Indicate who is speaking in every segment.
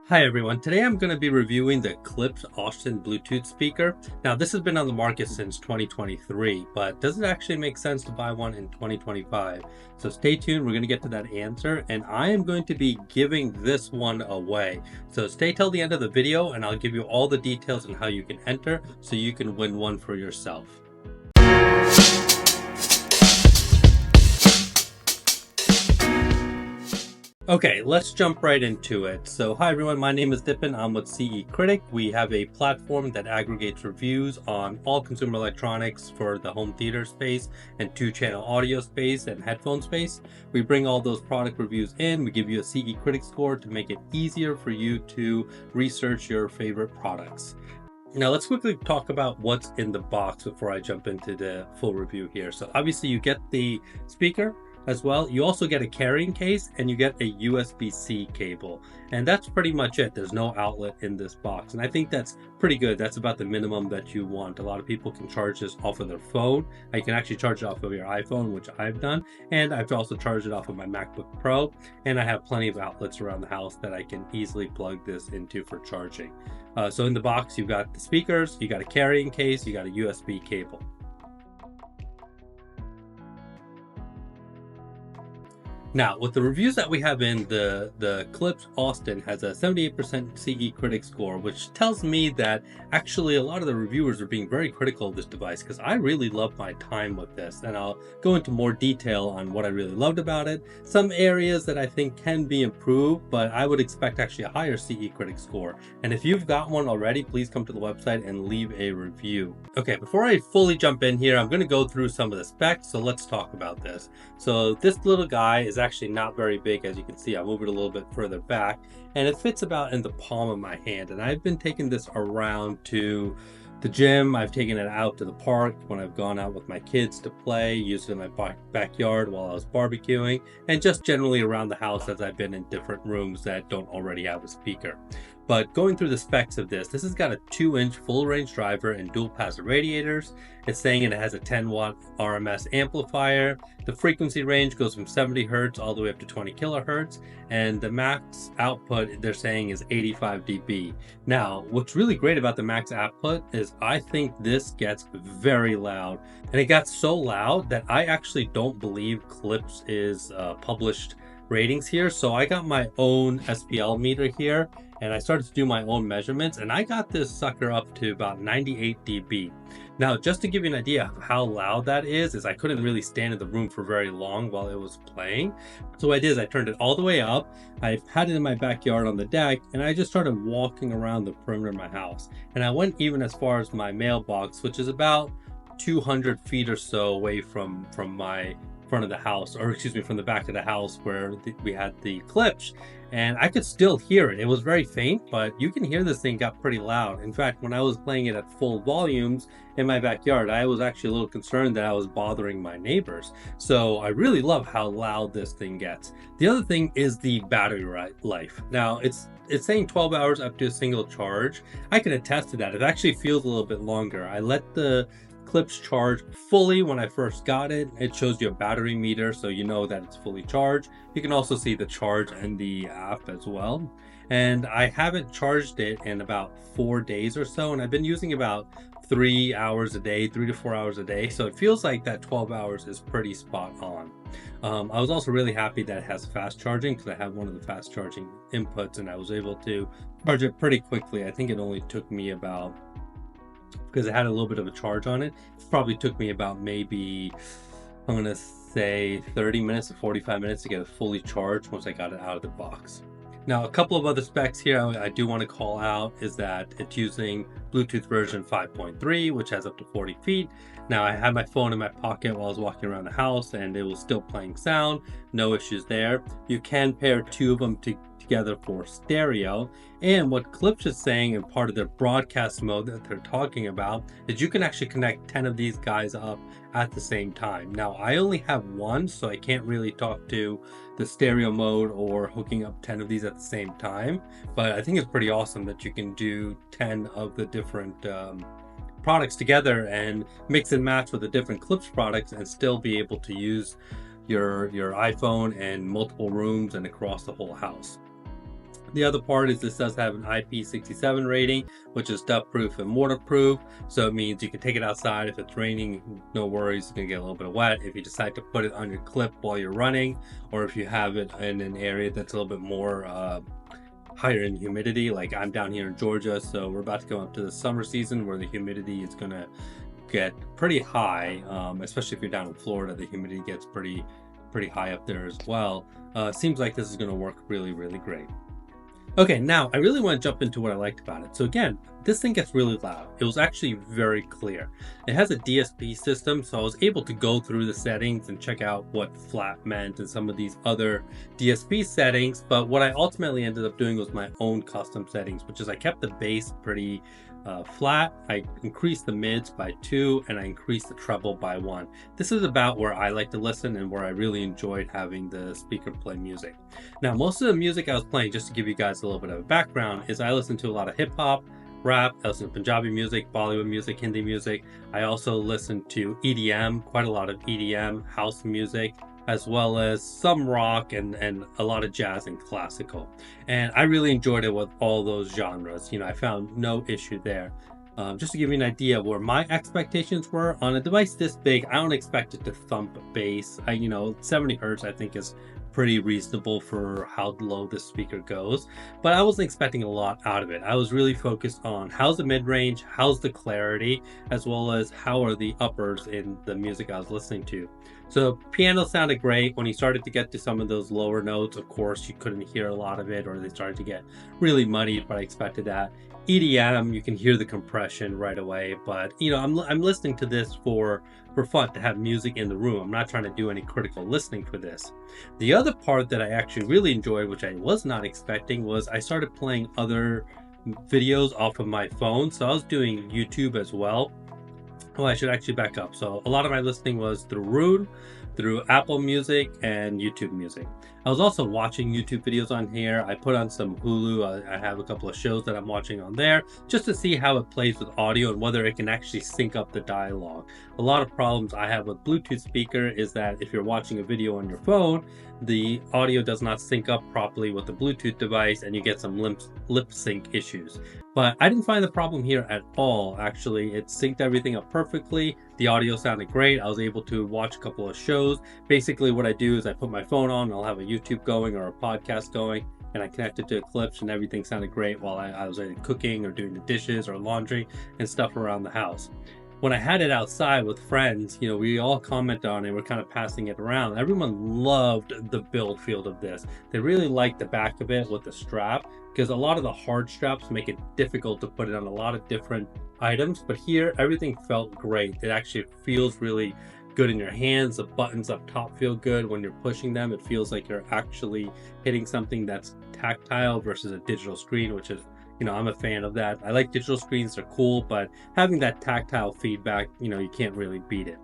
Speaker 1: Hi everyone, today I'm going to be reviewing the Klipsch Austin Bluetooth speaker. Now this has been on the market since 2023, but does it actually make sense to buy one in 2025? So stay tuned, we're going to get to that answer, and I am going to be giving this one away. So stay till the end of the video and I'll give you all the details on how you can enter so you can win one for yourself. Okay, let's jump right into it. So hi everyone, my name is Dippin. I'm with CE Critic. We have a platform that aggregates reviews on all consumer electronics for the home theater space and 2-channel audio space and headphone space. We bring all those product reviews in, we give you a CE Critic score to make it easier for you to research your favorite products. Now let's quickly talk about what's in the box before I jump into the full review here. So obviously you get the speaker as well. You also get a carrying case and you get a USB-C cable. And that's pretty much it. There's no outlet in this box. And I think that's pretty good. That's about the minimum that you want. A lot of people can charge this off of their phone. You can actually charge it off of your iPhone, which I've done. And I've also charged it off of my MacBook Pro. And I have plenty of outlets around the house that I can easily plug this into for charging. So in the box, you've got the speakers, you got a carrying case, you got a USB cable. Now, with the reviews that we have in, the Klipsch Austin has a 78% CE Critic score, which tells me that actually a lot of the reviewers are being very critical of this device because I really love my time with this. And I'll go into more detail on what I really loved about it, some areas that I think can be improved, but I would expect actually a higher CE Critic score. And if you've got one already, please come to the website and leave a review. Okay, before I fully jump in here, I'm going to go through some of the specs, so let's talk about this. So this little guy is actually not very big, as you can see. I'll move it a little bit further back and it fits about in the palm of my hand, and I've been taking this around to the gym. I've taken it out to the park when I've gone out with my kids to play, used it in my backyard while I was barbecuing, and just generally around the house as I've been in different rooms that don't already have a speaker. But going through the specs of this has got a 2-inch full range driver and dual pass radiators. It's saying it has a 10-watt RMS amplifier. The frequency range goes from 70 Hertz all the way up to 20 kilohertz. And the max output, they're saying, is 85 dB. Now, what's really great about the max output is I think this gets very loud. And it got so loud that I actually don't believe Klipsch is published ratings here. So I got my own SPL meter here and I started to do my own measurements, and I got this sucker up to about 98 dB. Now, just to give you an idea of how loud that is I couldn't really stand in the room for very long while it was playing. So what I did is I turned it all the way up. I had it in my backyard on the deck, and I just started walking around the perimeter of my house. And I went even as far as my mailbox, which is about 200 feet or so away from my front of the house, or excuse me, from the back of the house where we had the Klipsch, and I could still hear it. It was very faint, but you can hear this thing got pretty loud. In fact, when I was playing it at full volumes in my backyard, I was actually a little concerned that I was bothering my neighbors. So I really love how loud this thing gets. The other thing is the battery life. Now, it's saying 12 hours up to a single charge. I can attest to that. It actually feels a little bit longer. I let the Klipsch charge fully when I first got it. It shows you a battery meter, so you know that it's fully charged. You can also see the charge in the app as well. And I haven't charged it in about 4 days or so, and I've been using about 3 hours a day, 3 to 4 hours a day. So it feels like that 12 hours is pretty spot on. I was also really happy that it has fast charging because I have one of the fast charging inputs, and I was able to charge it pretty quickly. I think it only took me about, because it had a little bit of a charge on it, probably took me about maybe, I'm gonna say 30 minutes to 45 minutes to get it fully charged once I got it out of the box. Now, a couple of other specs here I do want to call out is that it's using Bluetooth version 5.3, which has up to 40 feet. Now, I had my phone in my pocket while I was walking around the house and it was still playing sound. No issues there. You can pair 2 of them together for stereo. And what Klipsch is saying in part of their broadcast mode that they're talking about is you can actually connect 10 of these guys up at the same time. Now, I only have one, so I can't really talk to the stereo mode or hooking up 10 of these at the same time. But I think it's pretty awesome that you can do 10 of the different products together and mix and match with the different Klipsch products and still be able to use your iPhone in multiple rooms and across the whole house. The other part is this does have an IP67 rating, which is dust proof and waterproof. So it means you can take it outside. If it's raining, no worries, it's gonna get a little bit of wet. If you decide to put it on your clip while you're running, or if you have it in an area that's a little bit more higher in humidity, like I'm down here in Georgia, so we're about to go up to the summer season where the humidity is gonna get pretty high, especially if you're down in Florida. The humidity gets pretty high up there as well. Seems like this is gonna work really, really great. Okay, now I really want to jump into what I liked about it. So again, this thing gets really loud. It was actually very clear. It has a DSP system, so I was able to go through the settings and check out what flat meant and some of these other DSP settings. But what I ultimately ended up doing was my own custom settings, which is I kept the bass pretty flat. I increased the mids by 2 and I increased the treble by 1. This is about where I like to listen and where I really enjoyed having the speaker play music. Now, most of the music I was playing, just to give you guys a little bit of a background, is I listen to a lot of hip hop, rap, I listen to Punjabi music, Bollywood music, Hindi music. I also listen to EDM, quite a lot of EDM, house music, as well as some rock and a lot of jazz and classical. And I really enjoyed it with all those genres. You know, I found no issue there. Just to give you an idea of where my expectations were, on a device this big, I don't expect it to thump bass. 70 hertz I think is pretty reasonable for how low this speaker goes, but I wasn't expecting a lot out of it. I was really focused on how's the mid-range, how's the clarity, as well as how are the uppers in the music I was listening to. So piano sounded great. When you started to get to some of those lower notes, of course, you couldn't hear a lot of it, or they started to get really muddied, but I expected that. EDM, you can hear the compression right away, but I'm listening to this for fun, to have music in the room. I'm not trying to do any critical listening for this. The other part that I actually really enjoyed, which I was not expecting, was I started playing other videos off of my phone. So I was doing YouTube as well. Well, I should actually back up. So a lot of my listening was through Rune, through Apple Music, and YouTube Music. I was also watching YouTube videos on here. I put on some Hulu. I have a couple of shows that I'm watching on there just to see how it plays with audio and whether it can actually sync up the dialogue. A lot of problems I have with Bluetooth speaker is that if you're watching a video on your phone, the audio does not sync up properly with the Bluetooth device and you get some lip sync issues. But I didn't find the problem here at all. Actually, it synced everything up perfectly. The audio sounded great. I was able to watch a couple of shows. Basically what I do is I put my phone on, I'll have a YouTube going or a podcast going, and I connected to Klipsch and everything sounded great while I was either cooking or doing the dishes or laundry and stuff around the house. When I had it outside with friends, we all commented on it. We're kind of passing it around. Everyone loved the build field of this. They really liked the back of it with the strap, because a lot of the hard straps make it difficult to put it on a lot of different items. But here, everything felt great. It actually feels really good in your hands. The buttons up top feel good. When you're pushing them, it feels like you're actually hitting something that's tactile versus a digital screen, which is, I'm a fan of that. I like digital screens, they're cool, but having that tactile feedback, you can't really beat it.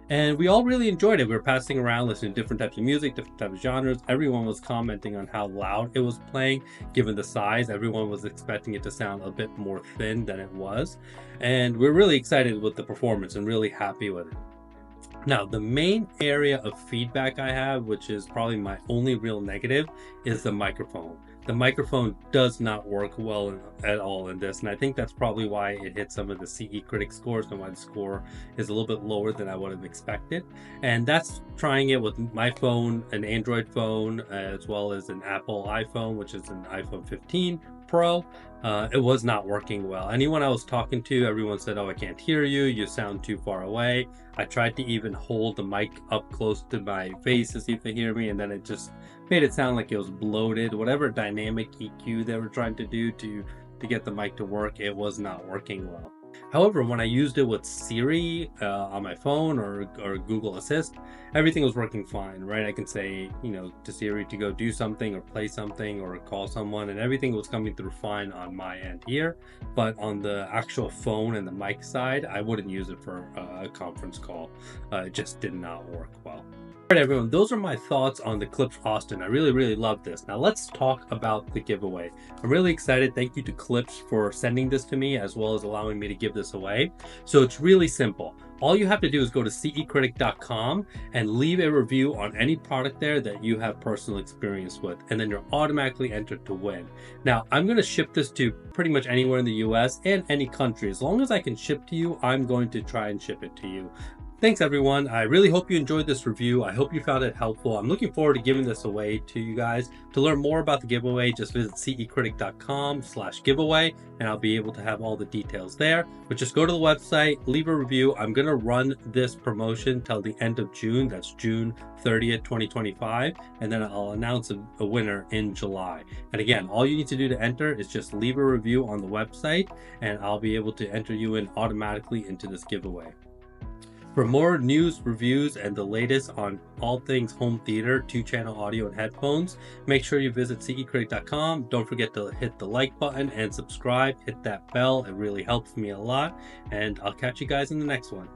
Speaker 1: And we all really enjoyed it. We were passing around, listening to different types of music, different types of genres. Everyone was commenting on how loud it was playing, given the size. Everyone was expecting it to sound a bit more thin than it was. And we're really excited with the performance and really happy with it. Now, the main area of feedback I have, which is probably my only real negative, is the microphone. The microphone does not work well at all in this, and I think that's probably why it hit some of the CE critic scores and why the score is a little bit lower than I would have expected. And that's trying it with my phone, an Android phone, as well as an Apple iPhone, which is an iPhone 15 Pro. It was not working well. Anyone I was talking to, everyone said, "Oh, I can't hear you. You sound too far away." I tried to even hold the mic up close to my face to see if they hear me, and then it just made it sound like it was bloated. Whatever dynamic EQ they were trying to do to get the mic to work, it was not working well. However, when I used it with Siri on my phone or Google Assist, everything was working fine, right? I can say, to Siri to go do something or play something or call someone, and everything was coming through fine on my end here. But on the actual phone and the mic side, I wouldn't use it for a conference call. It just did not work well. All right, everyone, those are my thoughts on the Klipsch Austin. I really love this. Now let's talk about the giveaway. I'm really excited. Thank you to Klipsch for sending this to me, as well as allowing me to give this away. So it's really simple. All you have to do is go to cecritic.com and leave a review on any product there that you have personal experience with, and then you're automatically entered to win. Now, I'm going to ship this to pretty much anywhere in the US and any country. As long as I can ship to you, I'm going to try and ship it to you. Thanks, everyone. I really hope you enjoyed this review. I hope you found it helpful. I'm looking forward to giving this away to you guys. To learn more about the giveaway, just visit cecritic.com/giveaway, and I'll be able to have all the details there. But just go to the website, leave a review. I'm going to run this promotion till the end of June. That's June 30th, 2025. And then I'll announce a winner in July. And again, all you need to do to enter is just leave a review on the website, and I'll be able to enter you in automatically into this giveaway. For more news, reviews, and the latest on all things home theater, 2-channel audio, and headphones, make sure you visit cecritic.com. Don't forget to hit the like button and subscribe. Hit that bell. It really helps me a lot. And I'll catch you guys in the next one.